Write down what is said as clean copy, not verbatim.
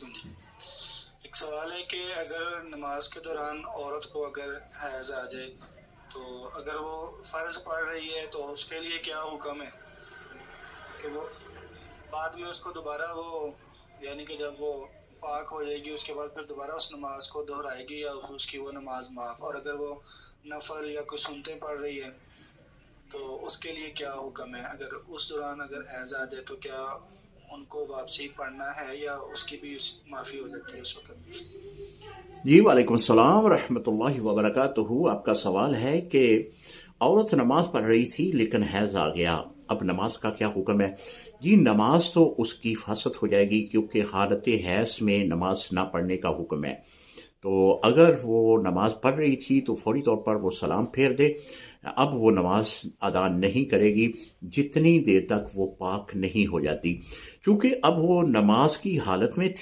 علیکم جی۔ ایک سوال ہے کہ اگر نماز کے دوران عورت کو اگر حیض آ جائے تو اگر وہ فرض پڑھ رہی ہے تو اس کے لیے کیا حکم ہے کہ وہ بعد میں اس کو دوبارہ وہ یعنی کہ جب وہ پاک ہو جائے گی اس کے بعد پھر دوبارہ اس نماز کو دہرائے گی یا اس کی وہ نماز معاف؟ اور اگر وہ نفل یا کوئی سنتیں پڑھ رہی ہے تو اس کے لیے کیا حکم ہے؟ اگر اس دوران اگر حیض آ جائے تو کیا ان کو واپسی پڑھنا ہے یا اس کی بھی معافی ہو جاتی ہے اس وقت؟ جی وعلیکم السلام ورحمۃ اللہ وبرکاتہ۔ آپ کا سوال ہے کہ عورت نماز پڑھ رہی تھی لیکن حیض آ گیا، اب نماز کا کیا حکم ہے؟ جی نماز تو اس کی فاسد ہو جائے گی، کیونکہ حالت حیض میں نماز نہ پڑھنے کا حکم ہے۔ تو اگر وہ نماز پڑھ رہی تھی تو فوری طور پر وہ سلام پھیر دے، اب وہ نماز ادا نہیں کرے گی جتنی دیر تک وہ پاک نہیں ہو جاتی، کیونکہ اب وہ نماز کی حالت میں تھی۔